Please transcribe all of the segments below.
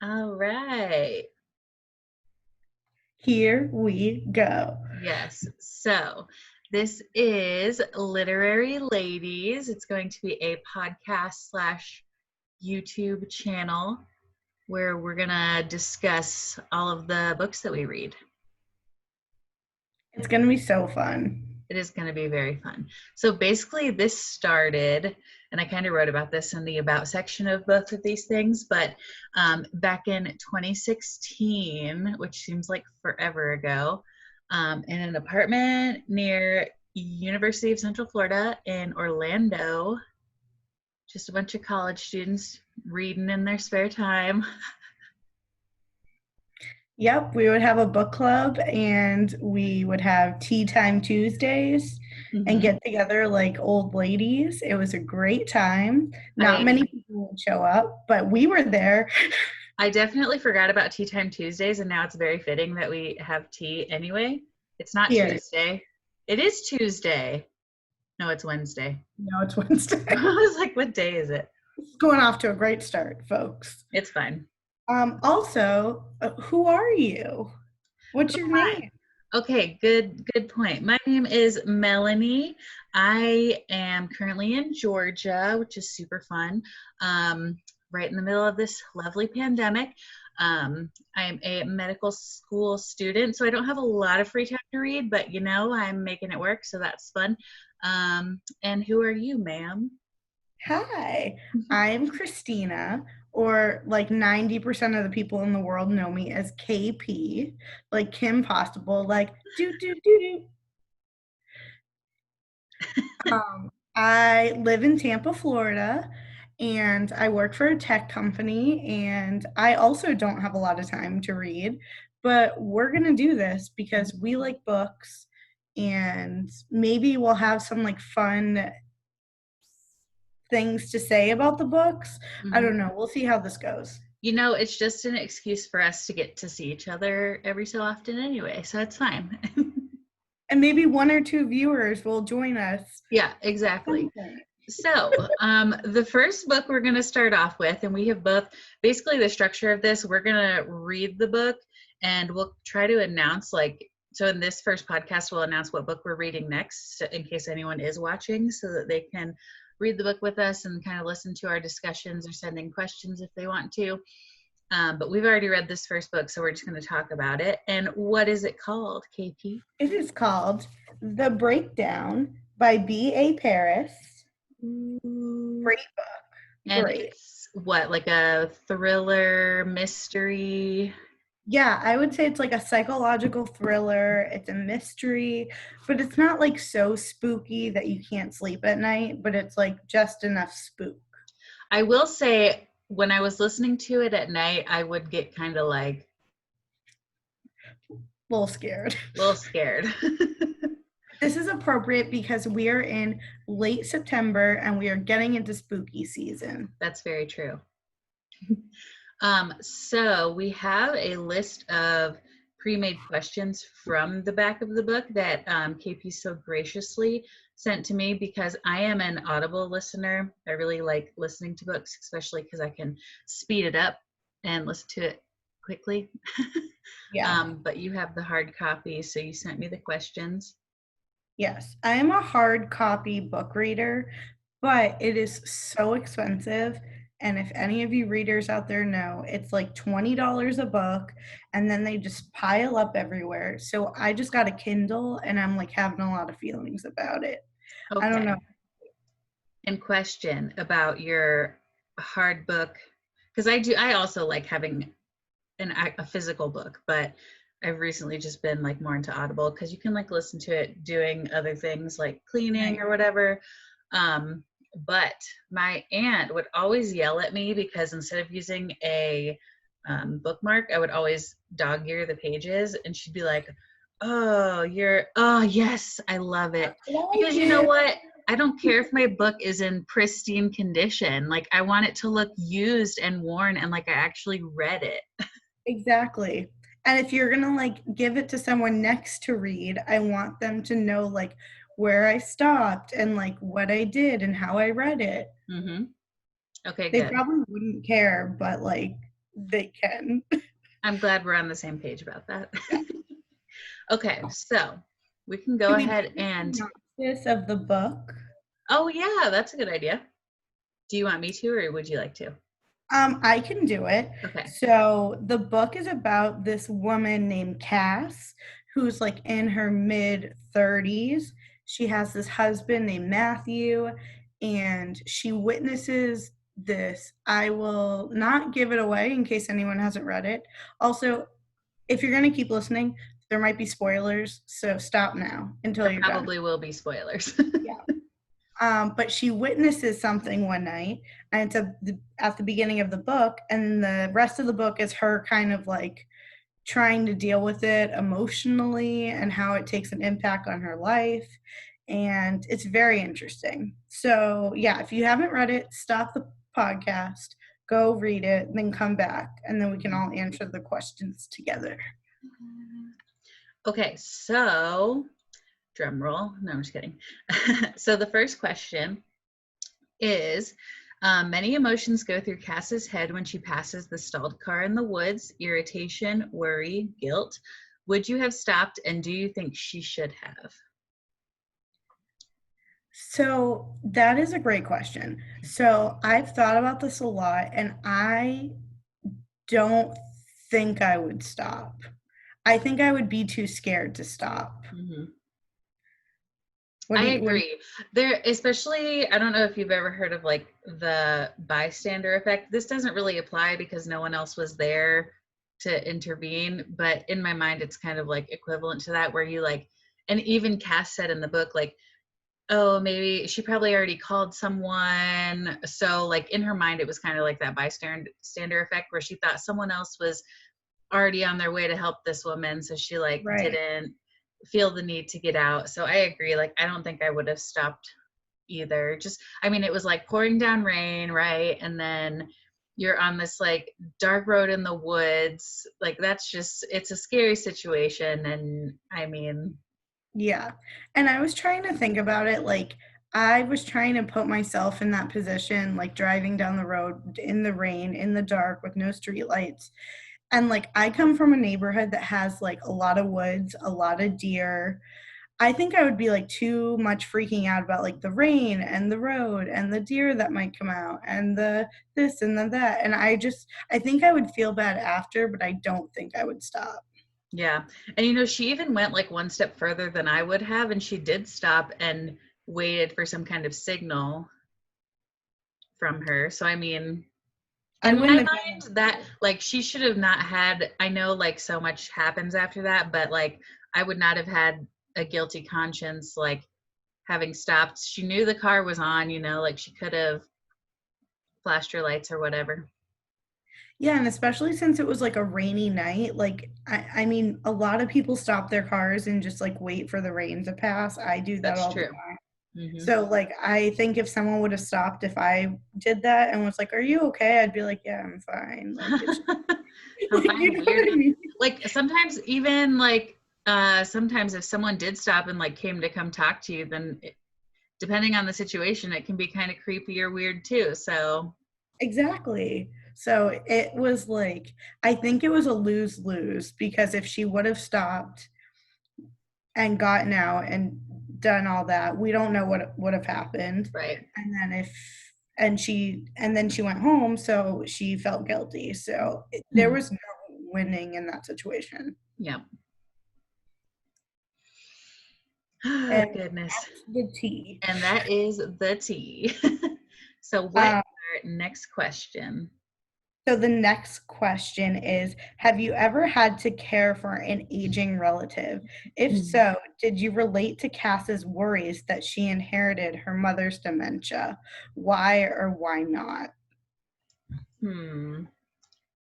All right. Here we go. Yes. So this is Literary Ladies. It's going to be a podcast slash YouTube channel where we're going to discuss all of the books that we read. It's going to be so fun. It is going to be very fun. So basically this started, and I kind of wrote about this in the about section of both of these things, but back in 2016, which seems like forever ago, in an apartment near University of Central Florida in Orlando, just a bunch of college students reading in their spare time. Yep, we would have a book club and we would have tea time Tuesdays and get together like old ladies. It was a great time. Not many people would show up, but we were there. I definitely forgot about Tea Time Tuesdays, and now it's very fitting that we have tea anyway. It's not Here. Tuesday. It is Tuesday. No, it's Wednesday. No, it's Wednesday. I was like, what day is it? It's going off to a great start, folks. It's fine. Also, who are you? What's your name? Okay, good point. My name is Melanie. I am currently in Georgia, which is super fun. Right in the middle of this lovely pandemic. I am a medical school student, so I don't have a lot of free time to read, but you know, I'm making it work, so that's fun. And who are you, ma'am? Hi, I'm Christina, or like 90% of the people in the world know me as KP, like Kim Possible, like do do do do. I live in Tampa, Florida, and I work for a tech company, and I also don't have a lot of time to read, but we're gonna do this because we like books, and maybe we'll have some like fun things to say about the books. I don't know. We'll see how this goes. You know, it's just an excuse for us to get to see each other every so often anyway, so it's fine. And maybe one or two viewers will join us. Yeah, exactly. So the first book we're going to start off with, and we have both, basically the structure of this, we're going to read the book and we'll try to announce so in this first podcast, we'll announce what book we're reading next in case anyone is watching so that they can read the book with us and kind of listen to our discussions or send in questions if they want to. But we've already read this first book, so we're just going to talk about it. And what is it called, KP? It is called The Breakdown by B.A. Paris. Great book. And it's what, like a thriller, mystery? Yeah, I would say it's like a psychological thriller. It's a mystery, but it's not like so spooky that you can't sleep at night, but it's like just enough spook. I will say, when I was listening to it at night, I would get kind of like a little scared. This is appropriate because we are in late September and we are getting into spooky season. That's very true. So we have a list of pre-made questions from the back of the book that KP so graciously sent to me because I am an Audible listener. I really like listening to books, especially because I can speed it up and listen to it quickly. Yeah. But you have the hard copy, so you sent me the questions. Yes, I am a hard copy book reader, but it is so expensive. And if any of you readers out there know, it's like $20 a book, and then they just pile up everywhere. So I just got a Kindle, and I'm like having a lot of feelings about it. Okay. I don't know. And question about your hard book, because I also like having a physical book, but I've recently just been like more into Audible because you can like listen to it doing other things like cleaning or whatever. But my aunt would always yell at me because instead of using a bookmark, I would always dog ear the pages, and she'd be like, oh yes, I love it. Because you know what? I don't care if my book is in pristine condition. Like, I want it to look used and worn and like I actually read it. Exactly. And if you're gonna like give it to someone next to read, I want them to know like where I stopped and like what I did and how I read it. Okay, They good. probably wouldn't care, but like they can. I'm glad we're on the same page about that. Yeah. Okay, so we can go Should we ahead do a and, synopsis of the book? oh yeah, that's a good idea. Do you want me to, or would you like to? I can do it. Okay. So the book is about this woman named Cass, who's like in her mid 30s. She has this husband named Matthew, and she witnesses this. I will not give it away in case anyone hasn't read it. Also, if you're going to keep listening, there might be spoilers, so stop now until There you're done. probably will be spoilers. Yeah. But she witnesses something one night, and it's at the beginning of the book, and the rest of the book is her kind of like trying to deal with it emotionally and how it takes an impact on her life. And it's very interesting. So, yeah, if you haven't read it, stop the podcast, go read it, then come back, and then we can all answer the questions together. Okay, so drum roll. No, I'm just kidding. So the first question is, many emotions go through Cass's head when she passes the stalled car in the woods: irritation, worry, guilt. Would you have stopped, and do you think she should have? So that is a great question. So I've thought about this a lot, and I don't think I would stop. I think I would be too scared to stop. Mm-hmm. What I do you, what do agree. There, especially, I don't know if you've ever heard of like the bystander effect. This doesn't really apply because no one else was there to intervene, but in my mind, it's kind of like equivalent to that, where you like, and even Cass said in the book, like, oh, maybe she probably already called someone. So, like, in her mind, it was kind of like that bystander effect where she thought someone else was already on their way to help this woman. So she like right. didn't feel the need to get out. So I agree. Like, I don't think I would have stopped either. Just, I mean, it was like pouring down rain, right? And then you're on this like dark road in the woods. Like, that's just, it's a scary situation. And I mean, Yeah. And I was trying to think about it like I was trying to put myself in that position, like driving down the road in the rain, in the dark with no street lights. And like I come from a neighborhood that has like a lot of woods, a lot of deer. I think I would be like too much freaking out about like the rain and the road and the deer that might come out and the this and the that. And I think I would feel bad after, but I don't think I would stop. yeah. And you know, she even went like one step further than I would have, and she did stop and waited for some kind of signal from her. So I mean, I in my wouldn't have done mind, that like she should have not had, I know like so much happens after that, but like I would not have had a guilty conscience like having stopped. She knew the car was on, you know, like she could have flashed her lights or whatever. Yeah, and especially since it was like a rainy night, like I mean, a lot of people stop their cars and just like wait for the rain to pass. I do that That's all the true. time. Hmm. So like I think if someone would have stopped if I did that and was like, "Are you okay?" I'd be like, "Yeah, I'm fine." Like it's I'm like you fine. know Weird. what I mean? Like sometimes even like sometimes if someone did stop and like came to come talk to you, then depending on the situation, it can be kind of creepy or weird too. So Exactly. So it was like I think it was a lose-lose because if she would have stopped and gotten out and done all that, we don't know what would have happened. right. And then if and then she went home, so she felt guilty. So there was no winning in that situation. Yeah. Oh, And goodness. that's the tea. And that is the tea. So what is Um, our next question? so the next question is, have you ever had to care for an aging relative? If so, did you relate to Cass's worries that she inherited her mother's dementia? Why or why not? Hmm.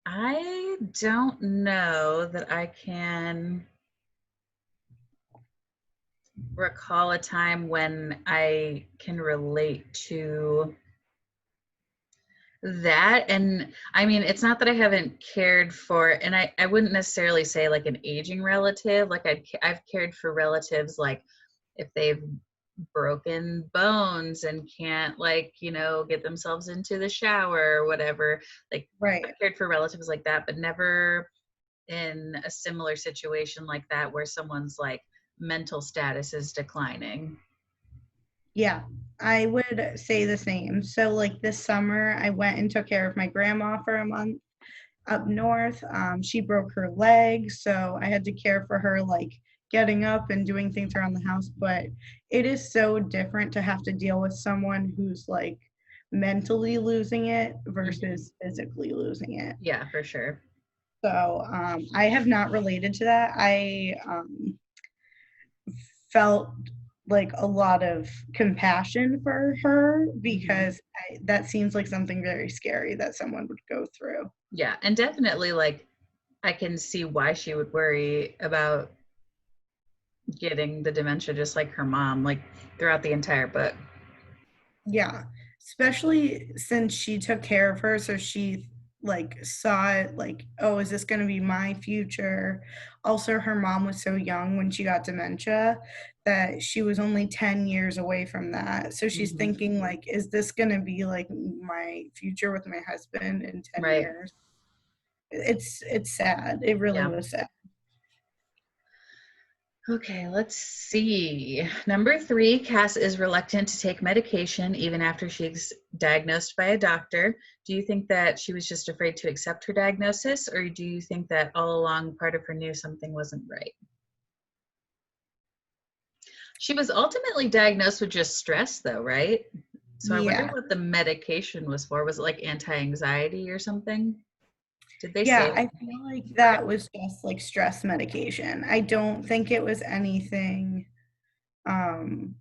I don't know that I can recall a time when I can relate to that. And I mean, it's not that I haven't cared for, and I wouldn't necessarily say like an aging relative. Like I've cared for relatives, like if they've broken bones and can't, like, get themselves into the shower or whatever. Like, I've Right. cared for relatives like that, but never in a similar situation like that where someone's like mental status is declining. Yeah, I would say the same. So, like this summer, I went and took care of my grandma for a month up north. She broke her leg, so I had to care for her, like getting up and doing things around the house. But it is so different to have to deal with someone who's like mentally losing it Hmm. versus physically losing it. Yeah, for sure. So I have not related to that. I felt like a lot of compassion for her Hmm. because that seems like something very scary that someone would go through. Yeah, and definitely, like, I can see why she would worry about getting the dementia just like her mom, like throughout the entire book. Yeah, especially since she took care of her, so she like saw it like, oh, is this going to be my future? Also, her mom was so young when she got dementia that she was only 10 years away from that. So she's Hmm. thinking like, is this going to be like my future with my husband in 10 Right. years? It's sad. It really Yeah. was sad. Okay, let's see. Number three, Cass is reluctant to take medication even after she's diagnosed by a doctor. Do you think that she was just afraid to accept her diagnosis, or do you think that all along part of her knew something wasn't right? She was ultimately diagnosed with just stress, though, right? So I wonder Yeah. what the medication was for. Was it like anti-anxiety or something? Did they Yeah, say I feel like for it? that was just like stress medication. I don't think it was anything um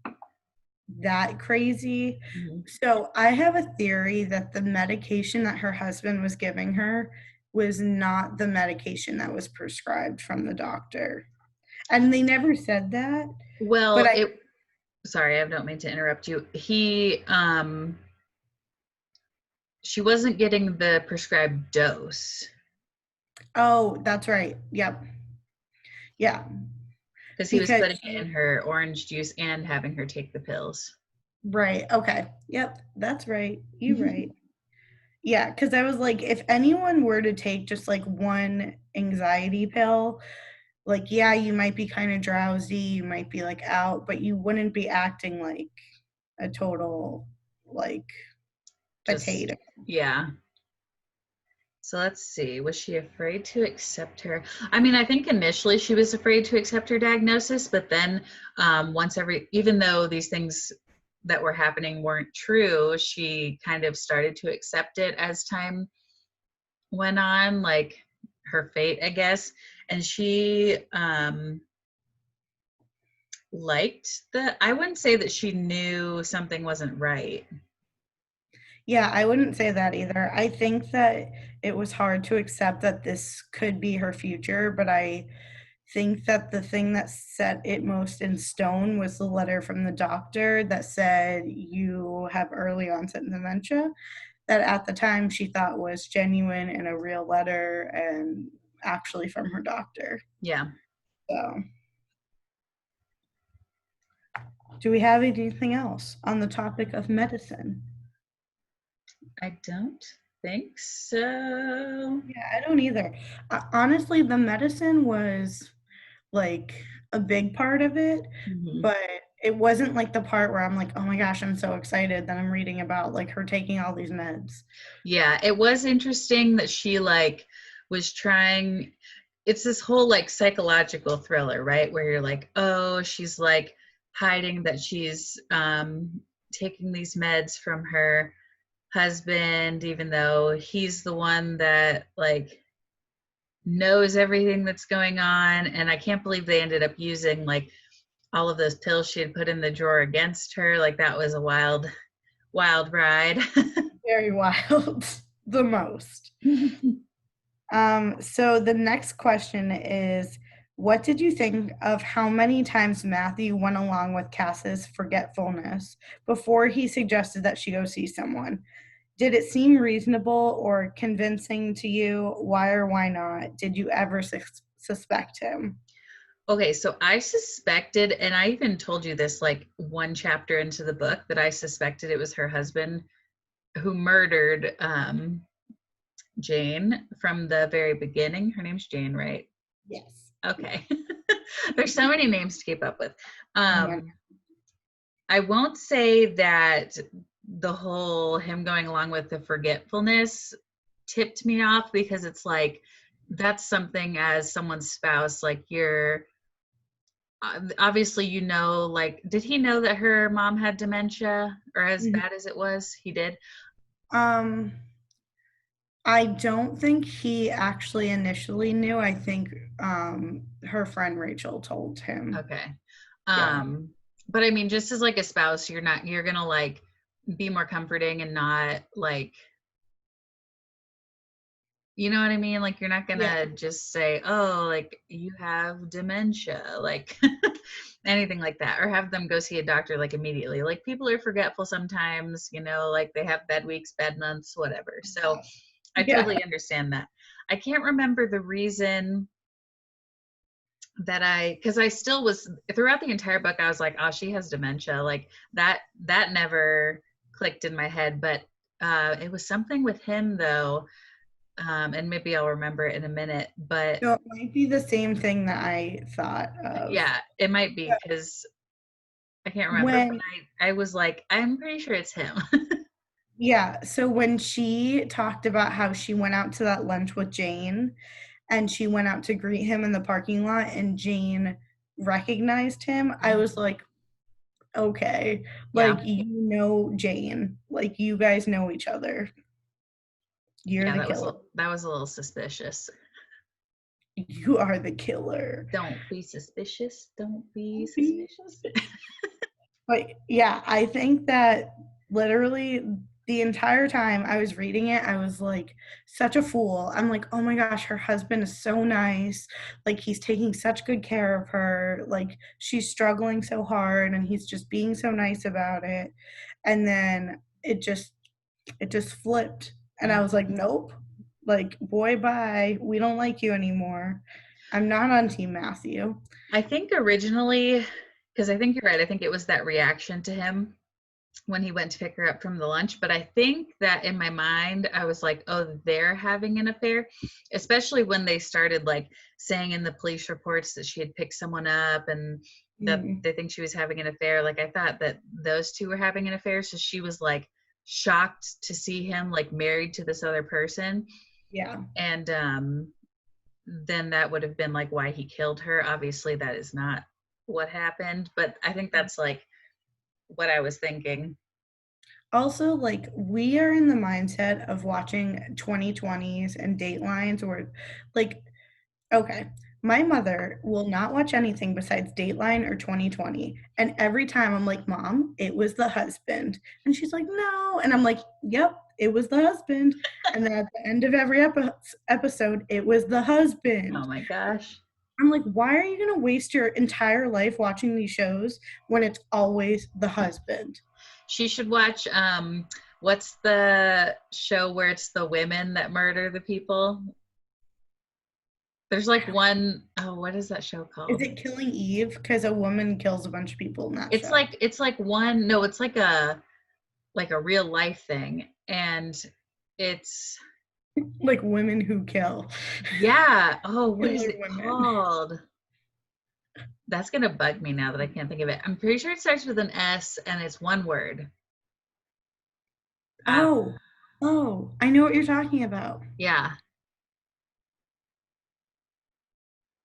that crazy. Mhm. So I have a theory that the medication that her husband was giving her was not the medication that was prescribed from the doctor. And they never said that, but Well, I sorry, I don't mean to interrupt you. She wasn't getting the prescribed dose oh, that's right. Yep. Yeah. because he was Because putting it in her orange juice and having her take the pills. right. Okay. Yep. That's right. You right. Yeah, because I was like, if anyone were to take just like one anxiety pill, like, yeah, you might be kind of drowsy, you might be like out, but you wouldn't be acting like a total like Just, potato. yeah. So let's see. Was she afraid to accept her? I mean, I think initially she was afraid to accept her diagnosis, but then even though these things that were happening weren't true, she kind of started to accept it as time went on, like her fate, I guess. And she I wouldn't say that she knew something wasn't right. Yeah, I wouldn't say that either. I think that it was hard to accept that this could be her future, but I think that the thing that set it most in stone was the letter from the doctor that said you have early onset dementia, that at the time she thought was genuine and a real letter and actually from her doctor. Yeah, So, do we have anything else on the topic of medicine? I don't think so. Yeah, I don't either. Honestly, the medicine was like a big part of it, Mhm. but it wasn't like the part where I'm like, oh my gosh, I'm so excited that I'm reading about like her taking all these meds. Yeah, it was interesting that she like was trying. It's this whole like psychological thriller, right? Where you're like, oh, she's like hiding that she's taking these meds from her husband, even though he's the one that like knows everything that's going on. And I can't believe they ended up using like all of those pills she had put in the drawer against her. Like that was a wild, wild ride. Very wild, the most. So the next question is, what did you think of how many times Matthew went along with Cass's forgetfulness before he suggested that she go see someone? Did it seem reasonable or convincing to you? Why or why not? Did you ever suspect him? Okay, so I suspected, and I even told you this like one chapter into the book, that I suspected it was her husband who murdered Jane from the very beginning. Her name's Jane, right? Yes. Okay. There's so many names to keep up with. Oh my. I won't say that the whole him going along with the forgetfulness tipped me off, because it's like that's something as someone's spouse, like you're obviously, like, did he know that her mom had dementia, or as Mhm. bad as it was? He did. Um, I don't think he actually initially knew. I think her friend Rachel told him. Okay. Yeah. But I mean, just as like a spouse, you're gonna like be more comforting and not like, you know what I mean? Like, you're not Yeah. gonna just say, oh, like you have dementia, like anything like that, or have them go see a doctor like immediately. Like, people are forgetful sometimes, like they have bad weeks, bad months, whatever. So I Yeah. totally understand that. I can't remember the reason that because I still was, throughout the entire book, I was like, oh, she has dementia. Like that never clicked in my head. But it was something with him though. And maybe I'll remember it in a minute. But So it might be the same thing that I thought of. yeah, it might be, because I can't remember. But When, I was like, I'm pretty sure it's him. yeah, so when she talked about how she went out to that lunch with Jane and she went out to greet him in the parking lot and Jane recognized him, I was Mhm. like, okay, Yeah, like you know Jane, like you guys know each other. You're yeah, the killer. that was a little suspicious. You are the killer. Don't be suspicious. Don't be suspicious. But yeah, I think that literally the entire time I was reading it, I was like such a fool. I'm like, oh my gosh, her husband is so nice. Like he's taking such good care of her. Like she's struggling so hard and he's just being so nice about it. And then it just flipped. And I was like, Mhm. nope. Like, boy, bye. We don't like you anymore. I'm not on Team Matthew. I think originally, because I think you're right, I think it was that reaction to him when he went to pick her up from the lunch. But I think that in my mind, I was like, oh, they're having an affair, especially when they started like saying in the police reports that she had picked someone up and that Mm, they think she was having an affair. Like, I thought that those two were having an affair. So she was like shocked to see him like married to this other person. yeah. And then that would have been like why he killed her. Obviously, that is not what happened, but I think that's like what I was thinking. Also, like, we are in the mindset of watching 2020s and Datelines where, like, okay, my mother will not watch anything besides Dateline or 2020. And every time I'm like, Mom, it was the husband. And she's like, no. And I'm like, yep, it was the husband. And then at the end of every episode, it was the Oh husband. my gosh. I'm like, why are you going to waste your entire life watching these shows when it's always the husband? She should watch what's the show where it's the women that murder the people? There's like one, oh, what is that show Is called? it Killing Eve? Because a woman kills a bunch of people in that show. It's like one, no, it's like a real life thing. And it's Like women who kill. yeah, oh, what is Killer it women. called? That's gonna bug me now that I can't think of it. I'm pretty sure it starts with an S and it's one word. Uh, Oh, oh, I know what you're talking about. yeah,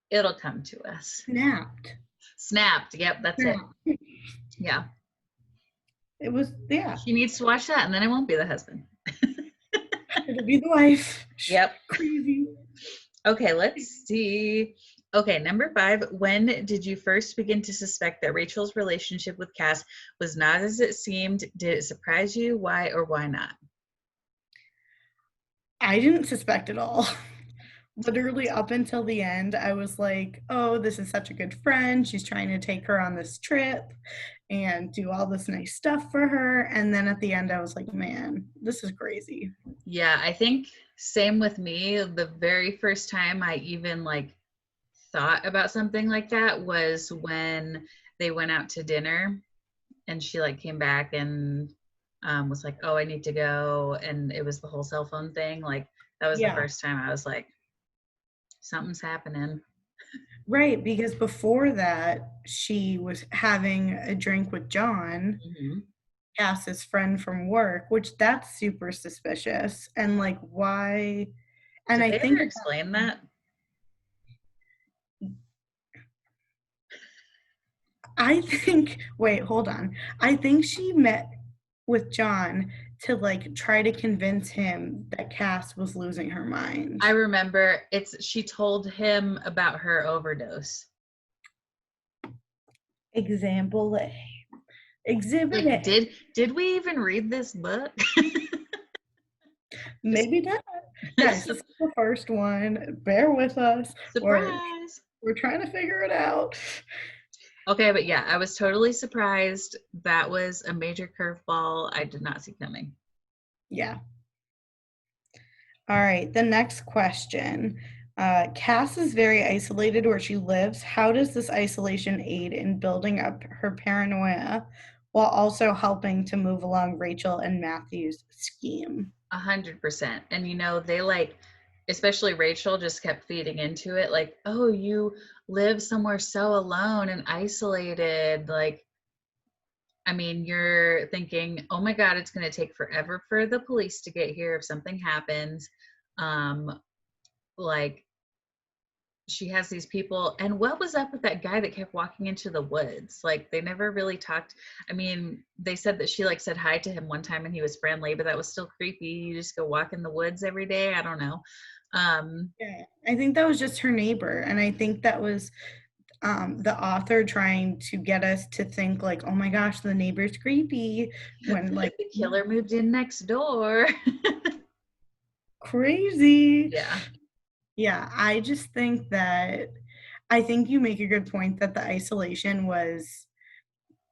it'll come to us. Snapped. Snapped. Yep, that's it. Snapped. Yeah. It was, yeah. She needs to watch that and then it won't be the husband. It'll be the wife. Yep. Crazy. Okay, let's see. Okay, number 5. When did you first begin to suspect that Rachel's relationship with Cass was not as it seemed? Did it surprise you? Why or why not? I didn't suspect at all. Literally up until the end, I was like, oh, this is such a good friend. She's trying to take her on this trip and do all this nice stuff for her. And then at the end, I was like, man, this is crazy. Yeah, I think same with me. The very first time I even like thought about something like that was when they went out to dinner and she like came back and was like, oh, I need to go. And it was the whole cell phone thing. Like that was the Yeah. first time I was like, something's happening. Right, because before that, she was having a drink with John, Mm-hmm. Cass's friend from work, which that's super suspicious. And like, why? And Did I they ever think, explain that? wait, hold on. I think she met with John to like try to convince him that Cass was losing her mind. I remember she told him about her overdose. Example A. Exhibit Like, A. did we even read this book? Just Maybe not. Guys, this is the first one. Bear with us. surprise. We're trying to figure it out. Okay, but yeah, I was totally surprised. That was a major curveball I did not see coming. Yeah. All right. The next question. Cass is very isolated where she lives. How does this isolation aid in building up her paranoia while also helping to move along Rachel and Matthew's scheme? 100%. And they like, especially Rachel, just kept feeding into it. Like, oh, you live somewhere so alone and isolated. Like, I mean, you're thinking, oh my God, it's going to take forever for the police to get here if something happens. Um, like, she has these people. And what was up with that guy that kept walking into the woods? Like, they never really talked. I mean, they said that she like said hi to him one time and he was friendly, but that was still creepy. You just go walk in the woods every day. I don't know. Yeah, I think that was just her neighbor. And I think that was the author trying to get us to think like, oh my gosh, the neighbor's creepy when like The killer moved in next door. crazy. Yeah. Yeah, I just think that I think you make a good point that the isolation was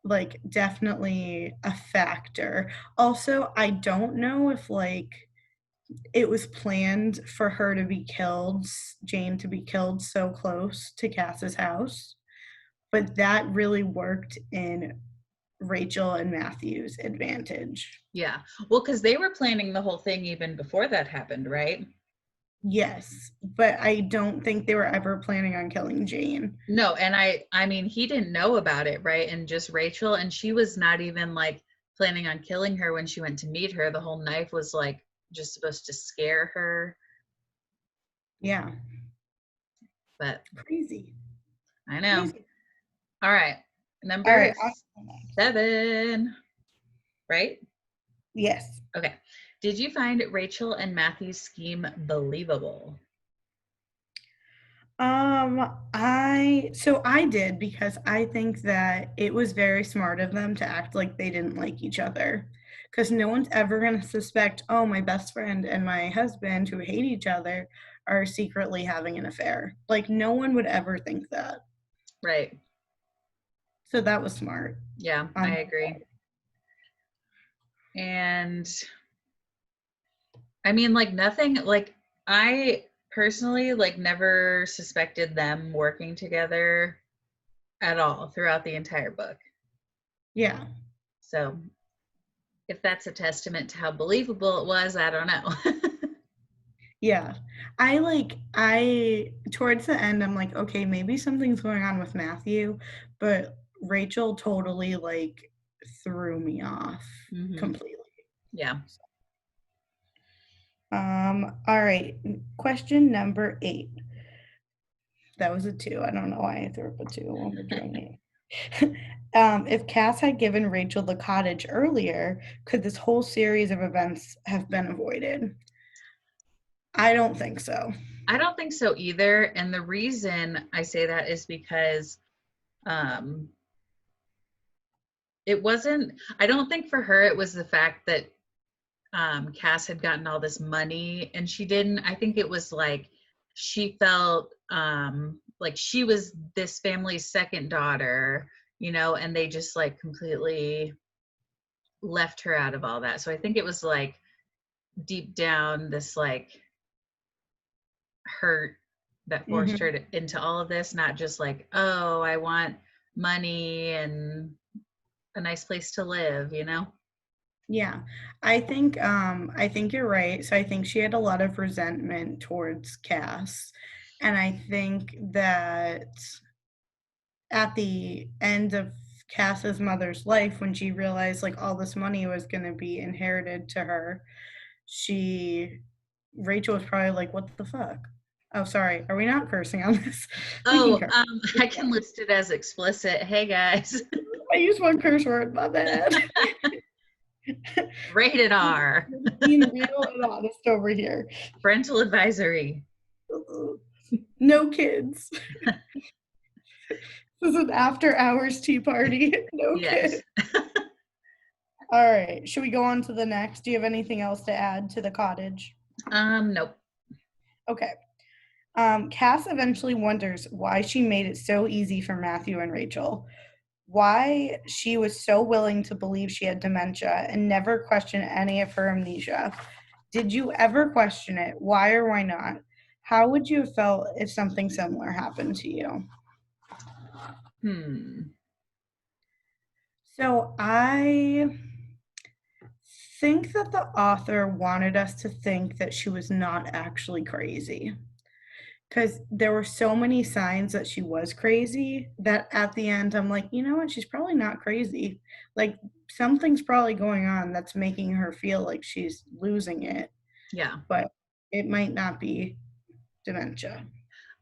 like definitely a factor. Also, I don't know if like it was planned for her to be killed, Jane to be killed so close to Cass's house, but that really worked in Rachel and Matthew's advantage. Yeah. Well, because they were planning the whole thing even before that happened, right? Yes, but I don't think they were ever planning on killing Jane. No, and I mean he didn't know about it, right? And just Rachel, and she was not even like planning on killing her when she went to meet her. The whole knife was like just supposed to scare her, Yeah, but crazy. I know. Crazy. All right. All Number right. 7, right? Yes. Okay. Did you find Rachel and Matthew's scheme believable? I did because I think that it was very smart of them to act like they didn't like each other. Because no one's ever going to suspect, oh, my best friend and my husband who hate each other are secretly having an affair. Like, no one would ever think that. Right. So that was smart. Yeah, I agree. And I mean, like nothing, like I personally like never suspected them working together at all throughout the entire book. Yeah. So if that's a testament to how believable it was, I don't know. Yeah. Towards the end, I'm like, okay, maybe something's going on with Matthew, but Rachel totally like threw me off Hmm. completely. Yeah. All right. Question number 8. That was a 2. I don't know why I threw up a 2 when we're doing it. If Cass had given Rachel the cottage earlier, could this whole series of events have been avoided? I don't think so. I don't think so either. And the reason I say that is because um, it wasn't, I don't think for her it was the fact that Cass had gotten all this money and she didn't. I think it was like she felt like she was this family's second daughter, and they just like completely left her out of all that. So I think it was like deep down this like hurt that forced her Mhm. into all of this, not just like, oh, I want money and a nice place to live, you know? Yeah. I think you're right. So I think she had a lot of resentment towards Cass. And I think that at the end of Cass's mother's life, when she realized like all this money was going to be inherited to her, she Rachel was probably like, "What the fuck?" Oh, sorry. Are we not cursing on this? We can Oh, curse. I can list it as explicit. Hey guys, I used one curse word. My bad. rated R, Being real and honest over here. parental advisory. No kids. This is an after hours tea party. No Yes. kids. All right. Should we go on to the next? Do you have anything else to add to the cottage? Nope. Okay. Cass eventually wonders why she made it so easy for Matthew and Rachel, why she was so willing to believe she had dementia and never question any of her amnesia. Did you ever question it? Why or why not? How would you have felt if something similar happened to you? Hmm. So I think that the author wanted us to think that she was not actually crazy, because there were so many signs that she was crazy that at the end I'm like, you know what, she's probably not crazy. Like something's probably going on that's making her feel like she's losing it, Yeah. but it might not be dementia.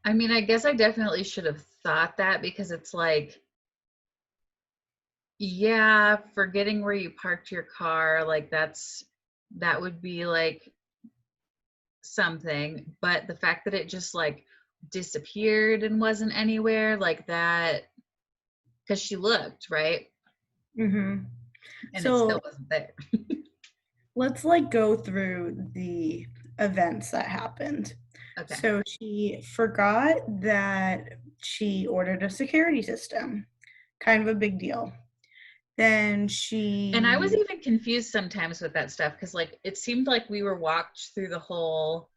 I mean, I guess I definitely should have thought that because it's like, yeah, forgetting where you parked your car, like that would be like something, but the fact that it just like disappeared and wasn't anywhere like that, because she looked, right? Hmm. And it still So wasn't there. let's like go through the events that happened. Okay. So she forgot that she ordered a security system, kind of a big deal. Then And I was she, even confused sometimes with that stuff because like it seemed like we were walked through the whole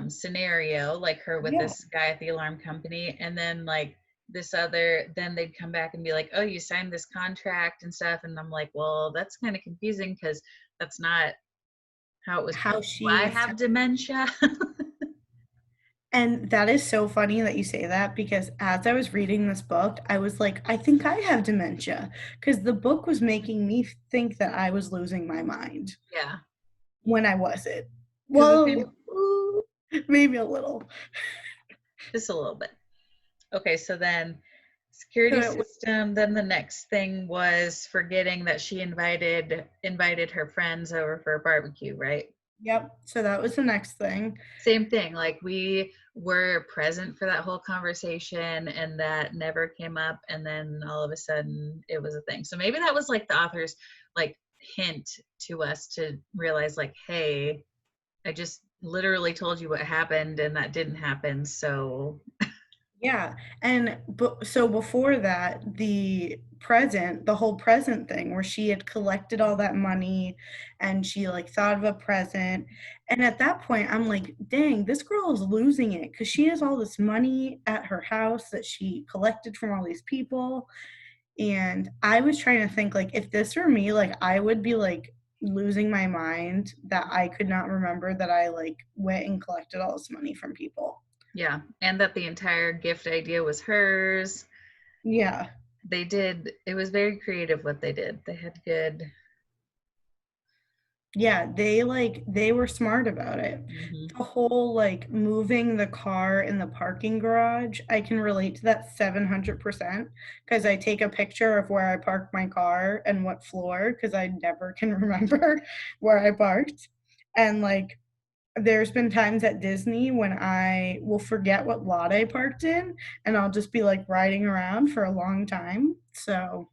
scenario, like her with yeah, this guy at the alarm company, and then like this other, then they'd come back and be like, oh, you signed this contract and stuff, and I'm like, well, that's kind of confusing because that's not how it was. how Do she I was. have dementia? And that is so funny that you say that, because as I was reading this book, I was like, I think I have dementia, because the book was making me think that I was losing my mind Yeah, when I wasn't. because the same, Well, maybe a little. just a little bit. Okay, so then security So it was, system, then the next thing was forgetting that she invited her friends over for a barbecue, right? yep. So that was the next thing. Same thing, like we were present for that whole conversation and that never came up, and then all of a sudden it was a thing. So maybe that was like the author's like hint to us to realize like, hey, I just literally told you what happened and that didn't happen. So Yeah. And so before that, the whole present thing where she had collected all that money and she like thought of a present. And at that point, I'm like, dang, this girl is losing it because she has all this money at her house that she collected from all these people. And I was trying to think, like, if this were me, like, I would be like losing my mind that I could not remember that I like went and collected all this money from people. yeah, and that the entire gift idea was hers. Yeah. They did, it was very creative what they did. They had good. Yeah, they were smart about it. Mhm. The whole like moving the car in the parking garage, I can relate to that 700% because I take a picture of where I parked my car and what floor because I never can remember where I parked. And like there's been times at Disney when I will forget what lot I parked in and I'll just be like riding around for a long time. So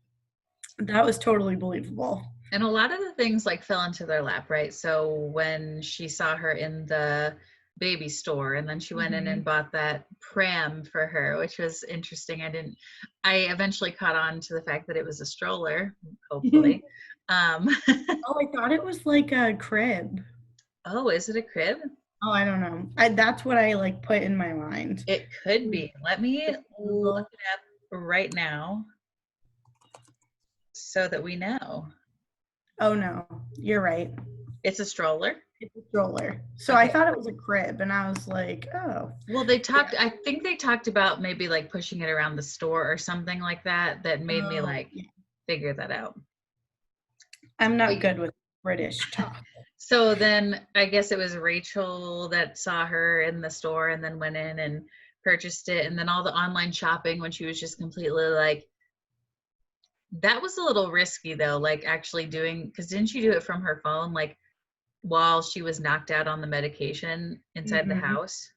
that was totally believable. And a lot of the things like fell into their lap, right? So when she saw her in the baby store and then she went in and Mhm. bought that pram for her, which was interesting. I eventually caught on to the fact that it was a stroller, hopefully. Um, Oh, I thought it was like a crib. oh, is it a crib? Oh, I don't know. That's what I like put in my mind. It could be. Let me Just look Google. it up right now so that we know. Oh no, you're right. It's a stroller. It's a stroller. So I Okay. thought it was a crib, and I was like, oh, Well, they yeah. talked, I think they talked about maybe like pushing it around the store or something like that, that made me Oh, like yeah. figure that out. I'm But not good with British talk. so then I guess it was Rachel that saw her in the store and then went in and purchased it. And then all the online shopping when she was just completely like, that was a little risky though, like actually doing, because didn't she do it from her phone, like while she was knocked out on the medication inside the Hmm. house?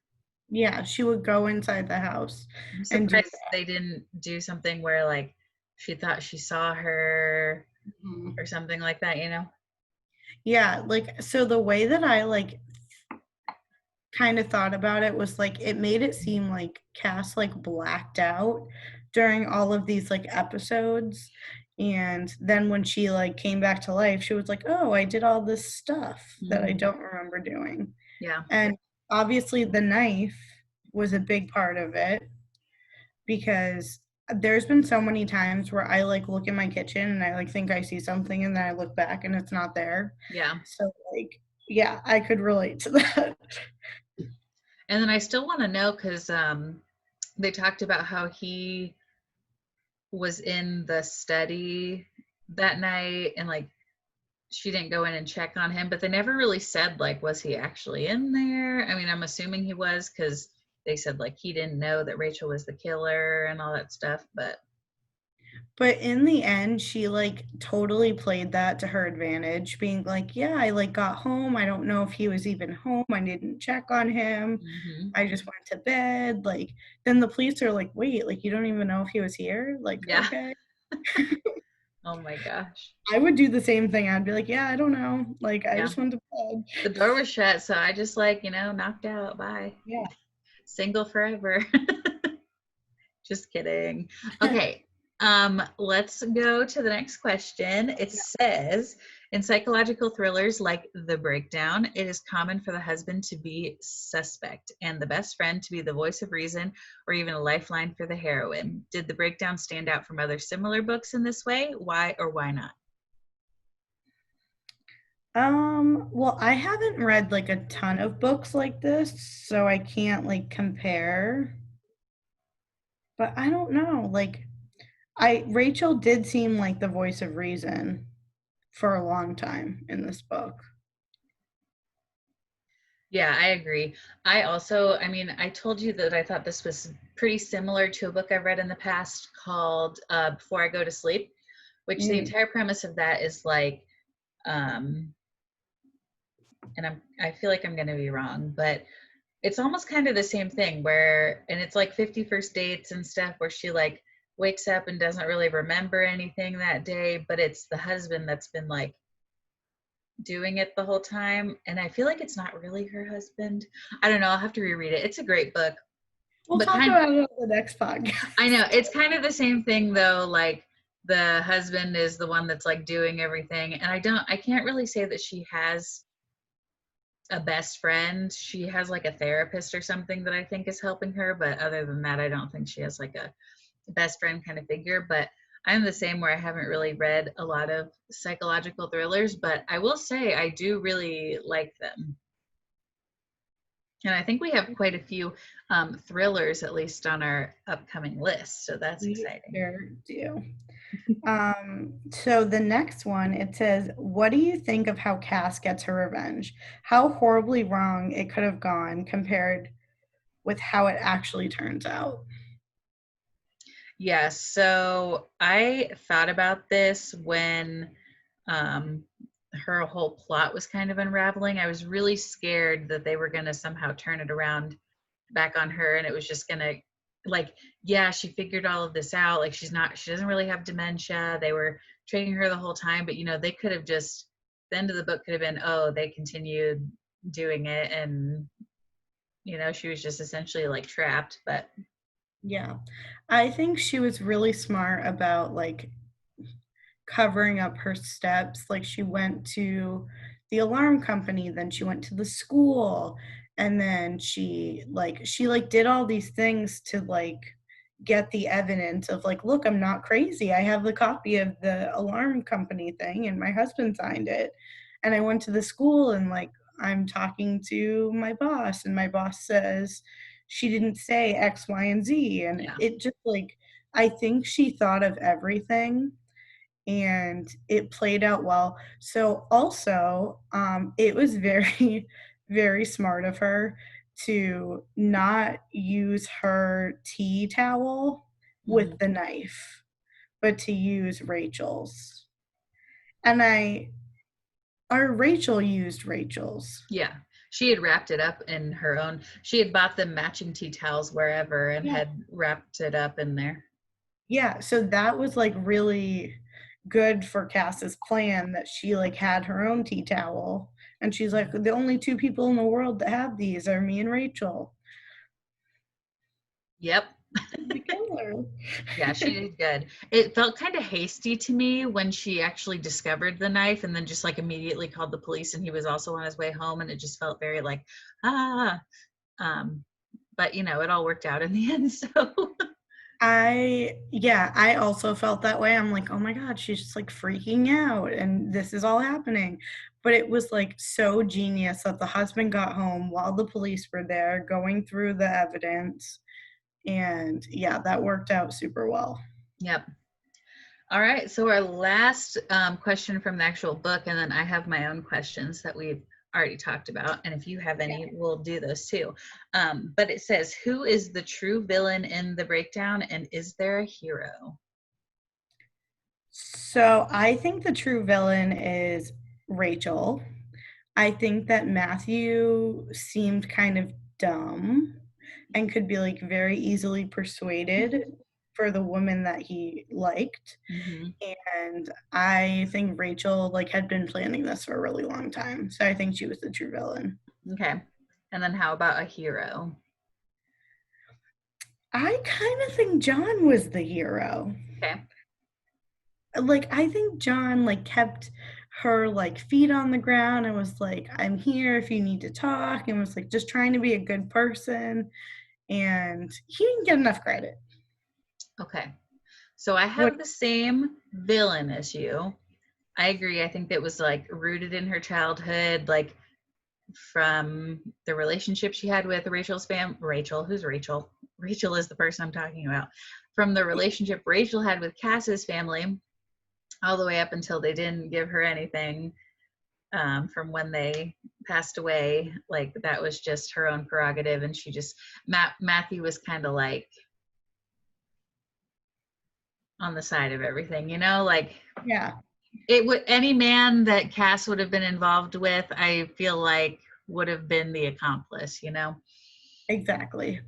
Yeah, she would go inside the house I'm and do surprised they didn't do something where like she thought she saw her that. or something like that, you know? Yeah, like so the way that I like kind of thought about it was like it made it seem like Cass like blacked out during all of these like episodes. And then when she like came back to life, she was like, "Oh, I did all this stuff that I Mhm. don't remember doing." Yeah. And obviously the knife was a big part of it because there's been so many times where I like look in my kitchen and I like think I see something and then I look back and it's not there. Yeah. So like yeah, I could relate to that. And then I still want to know because they talked about how he was in the study that night and like she didn't go in and check on him, but they never really said like was he actually in there. I mean, I'm assuming he was because they said like he didn't know that Rachel was the killer and all that stuff, but But in the end, she like totally played that to her advantage, being like, "Yeah, I like got home. I don't know if he was even home. I didn't check on him. mhm. I just went to bed." Like then the police are like, "Wait, like you don't even know if he was here?" Like, Yeah. okay. Oh my gosh. I would do the same thing. I'd be like, "Yeah, I don't know. Like I Yeah. just went to bed." The door was shut, so I just like, knocked out. Bye. Yeah. Single forever. Just kidding. Okay. Let's go to the next question. It says, in psychological thrillers like The Breakdown, it is common for the husband to be suspect and the best friend to be the voice of reason or even a lifeline for the heroine. Did The Breakdown stand out from other similar books in this way? Why or why not? Well, I haven't read like a ton of books like this, so I can't like compare. But I don't know. Like I Rachel did seem like the voice of reason for a long time in this book. Yeah, I agree. I also, I mean, I told you that I thought this was pretty similar to a book I've read in the past called Before I Go to Sleep, which the Mm, entire premise of that is like, um, and I feel like I'm going to be wrong, but it's almost kind of the same thing where, and it's like 50 first dates and stuff where she like wakes up and doesn't really remember anything that day, but it's the husband that's been like doing it the whole time. And I feel like it's not really her husband. I don't know. I'll have to reread it. It's a great book, we'll but talk kind about it on the next I podcast. know it's kind of the same thing though. Like the husband is the one that's like doing everything. And I can't really say that she has a best friend. She has like a therapist or something that I think is helping her. But other than that, I don't think she has like a best friend kind of figure. But I'm the same where I haven't really read a lot of psychological thrillers, but I will say I do really like them. And I think we have quite a few thrillers, at least on our upcoming list. So that's We exciting. sure do. So the next one, it says, "What do you think of how Cass gets her revenge? How horribly wrong it could have gone compared with how it actually turns out." Yeah, so I thought about this when um, her whole plot was kind of unraveling. I was really scared that they were going to somehow turn it around back on her and it was just going to, like, yeah, she figured all of this out. Like, she doesn't really have dementia. They were training her the whole time, but, they could have just, the end of the book could have been, oh, they continued doing it and, she was just essentially like trapped. But Yeah. I think she was really smart about like covering up her steps. Like she went to the alarm company, then she went to the school, And then she did all these things to like get the evidence of like, look, I'm not crazy. I have the copy of the alarm company thing and my husband signed it. And I went to the school and like I'm talking to my boss and my boss says she didn't say X, Y, and Z. And Yeah. it just like I think she thought of everything and it played out well. So also, it was very, very smart of her to not use her tea towel with Mhm. the knife, but to use Rachel's. And Rachel used Rachel's. Yeah. She had wrapped it up in her own. She had bought them matching tea towels wherever and Yeah. had wrapped it up in there. Yeah. So that was like really good for Cass's plan that she like had her own tea towel. And she's like, the only two people in the world that have these are me and Rachel. Yep. The killer. Yeah, she did good. It felt kind of hasty to me when she actually discovered the knife and then just like immediately called the police and he was also on his way home and it just felt very like ah um but it all worked out in the end. So I also felt that way. I'm like, oh my God, she's just like freaking out and this is all happening. But it was like so genius that the husband got home while the police were there going through the evidence. And yeah, that worked out super well. yep. All right, so our last question from the actual book, and then I have my own questions that we've already talked about, and if you have any, we'll do those too. But it says, who is the true villain in the breakdown, and is there a hero? So I think the true villain is Rachel. I think that Matthew seemed kind of dumb and could be like very easily persuaded for the woman that he liked. Hmm. And I think Rachel like had been planning this for a really long time. So I think she was the true villain. Okay, and then how about a hero? I kind of think John was the hero. Okay. Like I think John like kept her like feet on the ground and was like, I'm here if you need to talk, and was like just trying to be a good person. And he didn't get enough credit. Okay. So I What have the same villain as you. I agree. I think that was like rooted in her childhood, like from the relationship she had with Rachel, who's Rachel? Rachel is the person I'm talking about. From the relationship Rachel had with Cass's family, all the way up until they didn't give her anything, from when they passed away. Like that was just her own prerogative, and she just Matthew was kind of like on the side of everything, like yeah, it would any man that Cass would have been involved with, I feel like would have been the accomplice. exactly.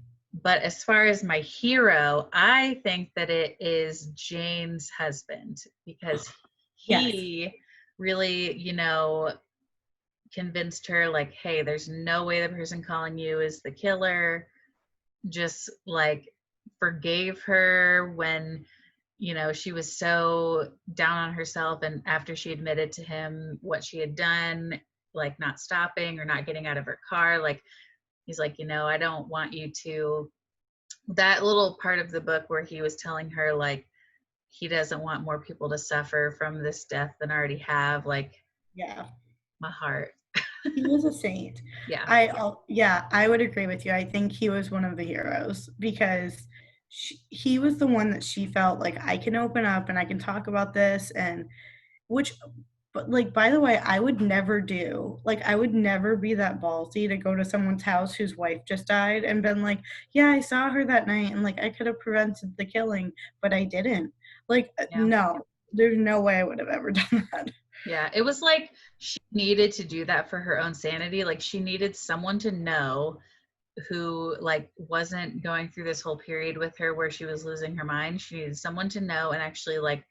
But as far as my hero, I think that it is Jane's husband because Yes. he really, convinced her like, hey, there's no way the person calling you is the killer. Just like forgave her when she was so down on herself and after she admitted to him what she had done, like not stopping or not getting out of her car, like he's like, I don't want you to, that little part of the book where he was telling her like he doesn't want more people to suffer from this death than already have, like Yeah. my heart. He was a saint. Yeah. Yeah, I would agree with you. I think he was one of the heroes because he was the one that she felt like I can open up and I can talk about this and which but like by the way, I would never do. Like I would never be that ballsy to go to someone's house whose wife just died and been like, "Yeah, I saw her that night and like I could have prevented the killing, but I didn't." Like Yeah. no, there's no way I would have ever done that. Yeah, it was like she needed to do that for her own sanity. Like she needed someone to know who like wasn't going through this whole period with her where she was losing her mind. She needed someone to know and actually like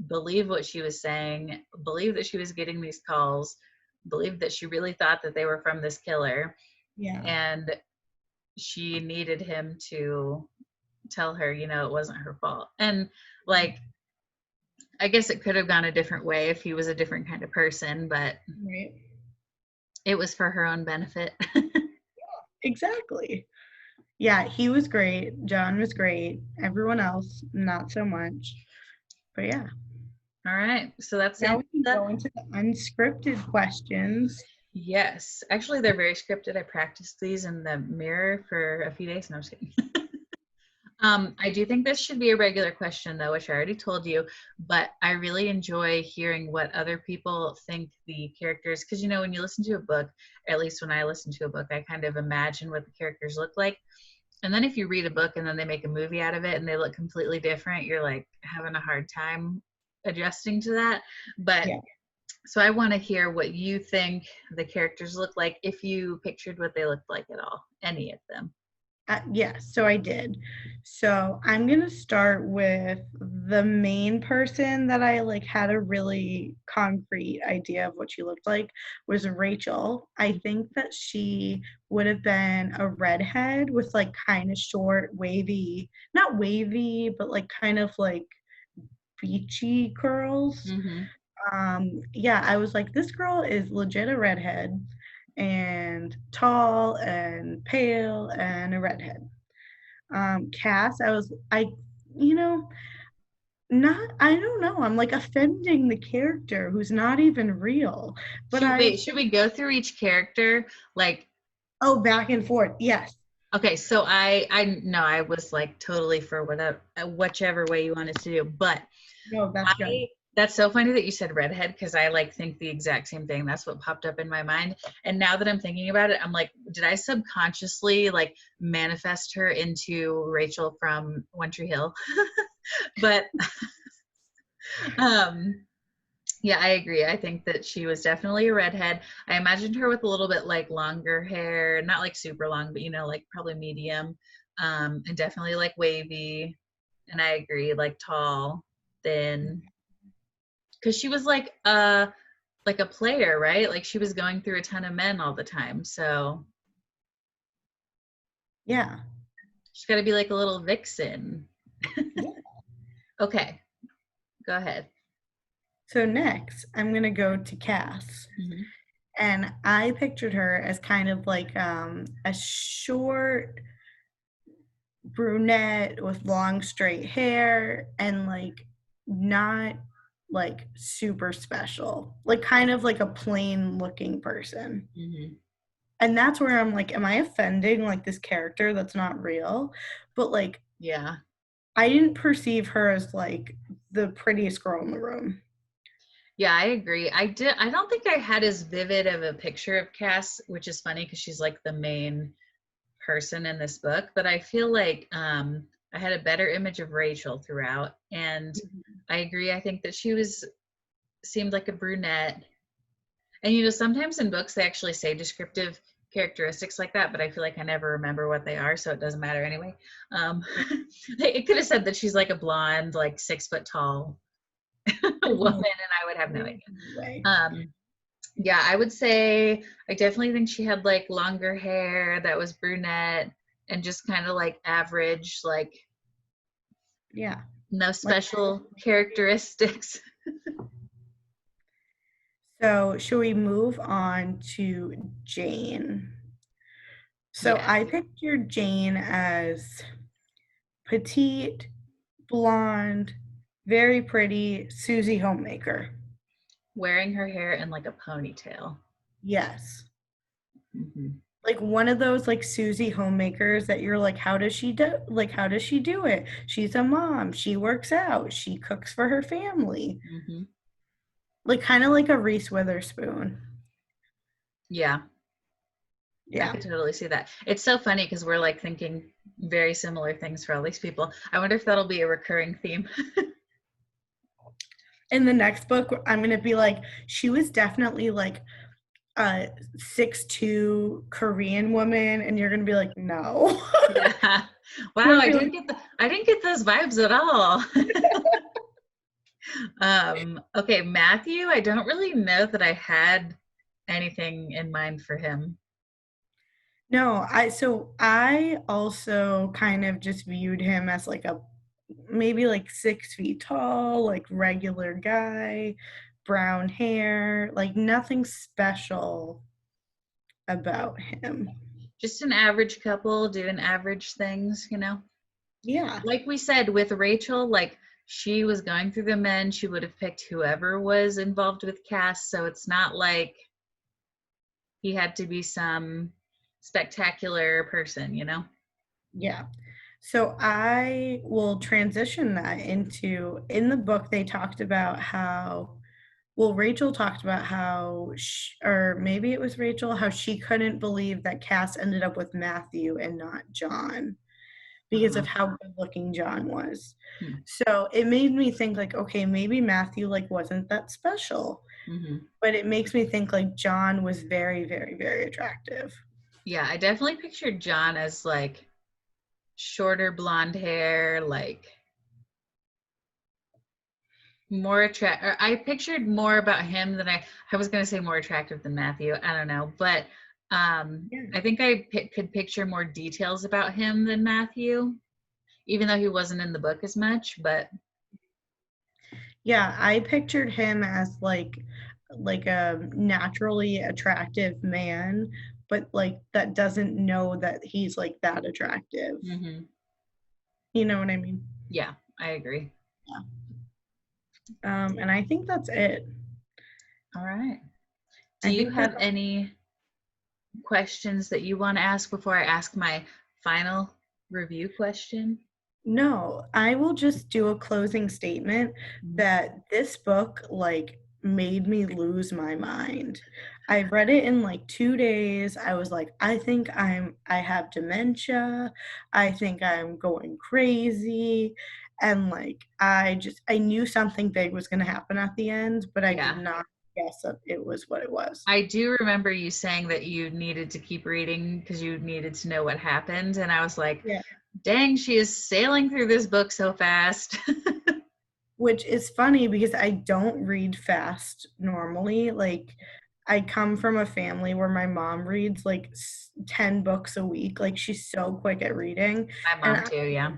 believe what she was saying, believe that she was getting these calls, believe that she really thought that they were from this killer. Yeah. And she needed him to tell her, it wasn't her fault. And like, I guess it could have gone a different way if he was a different kind of person, but Right. it was for her own benefit. Exactly. Yeah, he was great. John was great. Everyone else, not so much. But yeah, All right, so that's now it. we can go into the unscripted questions. Yes, actually, they're very scripted. I practiced these in the mirror for a few days. No, I'm just kidding. I do think this should be a regular question, though, which I already told you, but I really enjoy hearing what other people think the characters, because when you listen to a book, at least when I listen to a book, I kind of imagine what the characters look like. And then if you read a book and then they make a movie out of it and they look completely different, you're like having a hard time adjusting to that. But Yeah. so I want to hear what you think the characters look like if you pictured what they looked like at all, any of them. Yes, so I did. So I'm gonna start with the main person that I like had a really concrete idea of what she looked like was Rachel. I think that she would have been a redhead with like kind of short, wavy, not wavy, but like kind of like beachy curls. Mm-hmm. Yeah, I was like, this girl is legit a redhead and tall and pale and a redhead. Cass, you know, not, I don't know. I'm like offending the character who's not even real. But Should we go through each character? Like, oh, back and forth. Yes. okay, so I no, I was like totally for whatever, whichever way you wanted to do. But No, that's good. I that's so funny that you said redhead because I like think the exact same thing. That's what popped up in my mind. And now that I'm thinking about it, I'm like, did I subconsciously like manifest her into Rachel from One Tree Hill? But um yeah, I agree. I think that she was definitely a redhead. I imagined her with a little bit like longer hair, not like super long, but like probably medium. And definitely like wavy. And I agree, like tall, thin. Because she was like a player, right? Like she was going through a ton of men all the time. So Yeah. she's got to be like a little vixen. Yeah. Okay, go ahead. So next, I'm gonna go to Cass. Mm-hmm. And I pictured her as kind of like a short brunette with long straight hair and like not like super special, like kind of like a plain looking person. Mm-hmm. And that's where I'm like, am I offending like this character that's not real? But like, Yeah. I didn't perceive her as like the prettiest girl in the room. Yeah, I agree. I don't think I had as vivid of a picture of Cass, which is funny because she's like the main person in this book, but I feel like I had a better image of Rachel throughout. And I agree. I think that she seemed like a brunette. And sometimes in books they actually say descriptive characteristics like that, but I feel like I never remember what they are, so it doesn't matter anyway. Um, it could have said that she's like a blonde, like 6 foot tall woman, and I would have no idea. Anyway, Um, yeah, I would say I definitely think she had like longer hair that was brunette and just kind of like average, like yeah. no Like, special characteristics. so should we move on to Jane? So Yes. I pictured Jane as petite, blonde, very pretty Susie Homemaker. Wearing her hair in like a ponytail. Yes. Hmm. Like one of those like Susie Homemakers that you're like, how does she do it? She's a mom, she works out, she cooks for her family. Hmm. Like kind of like a Reese Witherspoon. Yeah, I Yeah. could totally see that. It's so funny because we're like thinking very similar things for all these people. I wonder if that'll be a recurring theme. In the next book, I'm gonna be like, she was definitely like a 6'2" Korean woman, and you're gonna be like, no. Yeah. Wow, You'll be like, I didn't get those vibes at all. Okay, Matthew, I don't really know that I had anything in mind for him. no, I also kind of just viewed him as like a maybe like 6 feet tall, like regular guy, brown hair, like nothing special about him. just an average couple doing average things, you know? Yeah. Like we said with Rachel, like she was going through the men, she would have picked whoever was involved with Cass. So it's not like he had to be some spectacular person, you know? Yeah. So I will transition that into in the book, they talked about how, well, Rachel talked about how, or maybe it was Rachel, how she couldn't believe that Cass ended up with Matthew and not John because Uh-huh. of how good looking John was. Hmm. So it made me think like, okay, maybe Matthew like wasn't that special, Mm-hmm. but it makes me think like John was very, very, very attractive. Yeah, I definitely pictured John as like shorter blonde hair, like more attract or I pictured more about him than I was going to say more attractive than Matthew. I don't know, but Yeah. I think I could picture more details about him than Matthew, even though he wasn't in the book as much, but Yeah, I pictured him as like a naturally attractive man, but like that doesn't know that he's like that attractive. mhm. You know what I mean? Yeah, I agree. Yeah. And I think that's it. All right. Do I you think that's have any questions that you want to ask before I ask my final review question? No, I will just do a closing statement Mhm. that this book like made me lose my mind. I read it in like 2 days. I was like, I have dementia. I think I'm going crazy. And like I knew something big was going to happen at the end, but I did Yeah. not guess that it was what it was. I do remember you saying that you needed to keep reading because you needed to know what happened. And I was like, Yeah. dang, she is sailing through this book so fast. Which is funny because I don't read fast normally. Like, I come from a family where my mom reads like 10 books a week. Like, she's so quick at reading. My And mom too, yeah.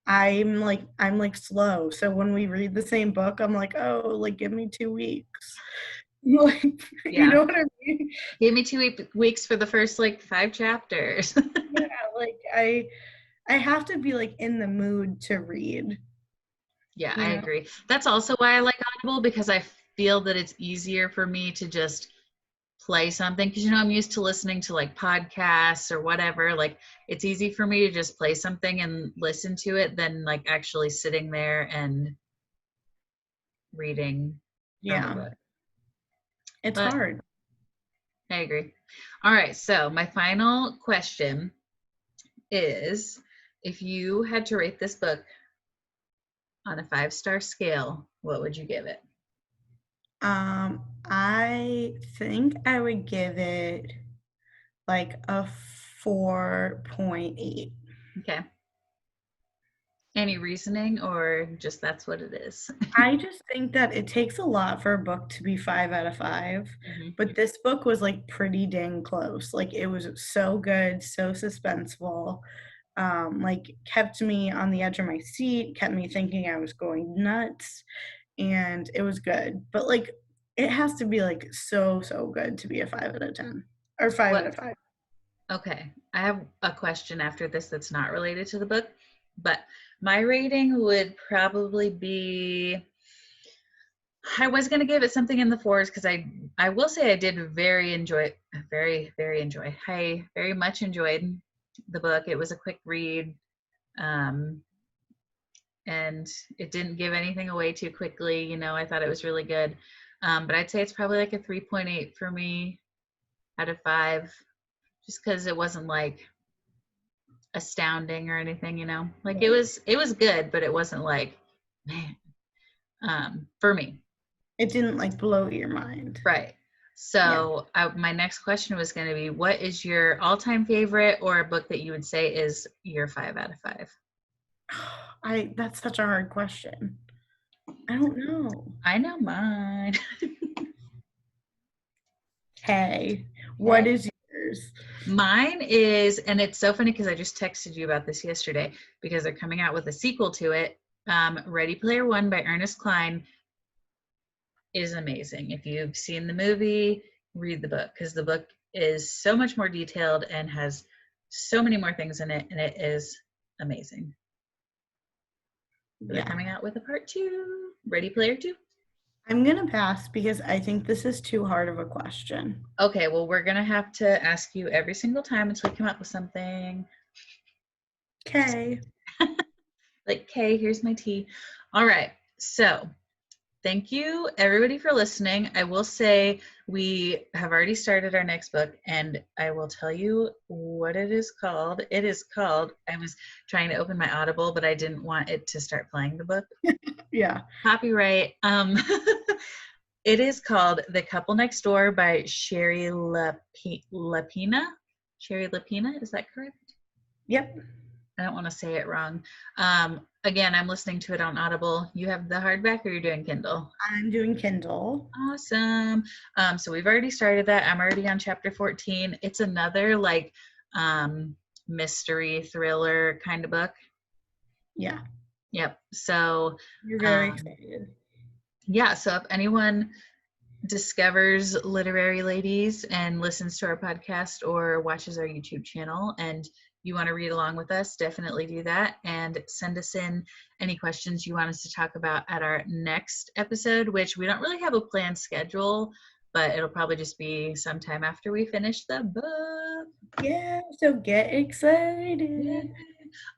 I'm like slow. So when we read the same book, I'm like, oh, like give me 2 weeks. Like, you Yeah. know what I mean? Give me 2 weeks for the first like 5 chapters. Yeah, like I have to be like in the mood to read, Yeah, I you know? agree. That's also why I like Audible because I feel that it's easier for me to just play something because I'm used to listening to like podcasts or whatever. Like it's easy for me to just play something and listen to it than like actually sitting there and reading from a Yeah, book. it's But hard. I agree. All right, so my final question is if you had to rate this book on a 5-star scale, what would you give it? I think I would give it like a 4.8. Okay. Any reasoning or just that's what it is? I just think that it takes a lot for a book to be 5 out of 5, Mhm. but this book was like pretty dang close. Like it was so good, so suspenseful. Like kept me on the edge of my seat, kept me thinking I was going nuts, and it was good. But like it has to be like so, so good to be a 5 out of 10 or five out What? of five. Okay. I have a question after this that's not related to the book, but my rating would probably be I was gonna give it something in the fours because I will say I did very enjoy. I very much enjoyed the book. It was a quick read, um, and it didn't give anything away too quickly. You know, I thought it was really good. But I'd say it's probably like a 3.8 for me out of 5, just because it wasn't like astounding or anything. You know, like it Right. was it was good, but it wasn't like man for me. It didn't like blow your mind. Right. Yeah. So my next question was going to be, what is your all-time favorite or a book that you would say is your 5 out of 5? I That's such a hard question. I don't know. I know mine. Hey, what Okay. is yours? Mine is, and it's so funny because I just texted you about this yesterday because they're coming out with a sequel to it. Ready Player One by Ernest Cline is amazing. If you've seen the movie, read the book because the book is so much more detailed and has so many more things in it, and it is amazing. They're Yeah. coming out with a part 2. Ready Player 2? I'm going to pass because I think this is too hard of a question. Okay, well, we're going to have to ask you every single time until we come up with something. Okay. Like, okay, here's my tea. All right, so thank you everybody for listening. I will say we have already started our next book, and I will tell you what it is called. It is called, I was trying to open my Audible, but I didn't want it to start playing the book. Yeah. Copyright. It is called The Couple Next Door by Sherry Lapina. Sherry Lapina, is that correct? Yep. I don't want to say it wrong. Again, I'm listening to it on Audible. You have the hardback or you're doing Kindle? I'm doing Kindle. Awesome. So we've already started that. I'm already on chapter 14. It's another like mystery thriller kind of book. Yeah. Yep. So You're very excited. yeah, so if anyone discovers Literary Ladies and listens to our podcast or watches our YouTube channel and you want to read along with us, definitely do that and send us in any questions you want us to talk about at our next episode, which we don't really have a planned schedule, but it'll probably just be sometime after we finish the book. Yeah, so get excited.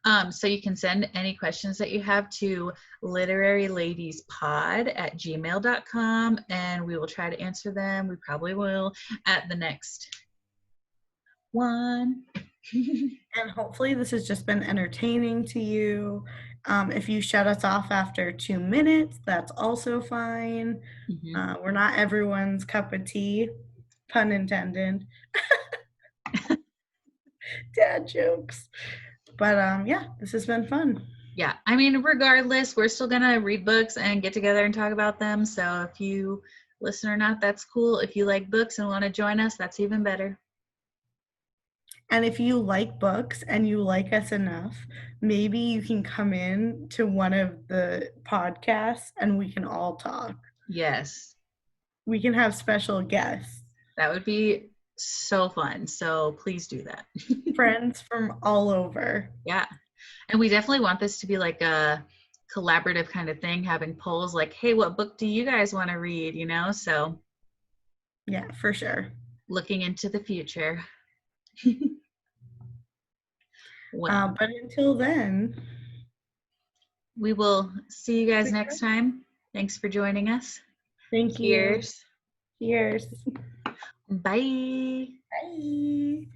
Yeah. So you can send any questions that you have to literaryladiespod@gmail.com and we will try to answer them. We probably will at the next one. And hopefully this has just been entertaining to you. If you shut us off after 2 minutes, that's also fine. Mhm. We're not everyone's cup of tea, pun intended. Dad jokes. But yeah, this has been fun. Yeah, I mean, regardless, we're still gonna read books and get together and talk about them. So if you listen or not, that's cool. If you like books and want to join us, that's even better. And if you like books and you like us enough, maybe you can come in to one of the podcasts and we can all talk. Yes, We can have special guests, that would be so fun. So please do that. friends from all over. Yeah. And we definitely want this to be like a collaborative kind of thing, having polls like, hey, what book do you guys want to read? You know, so Yeah, for sure. looking into the future. Well, But until then, we will see you guys next time. Thanks for joining us. thank you. Cheers. Cheers. Bye. Bye.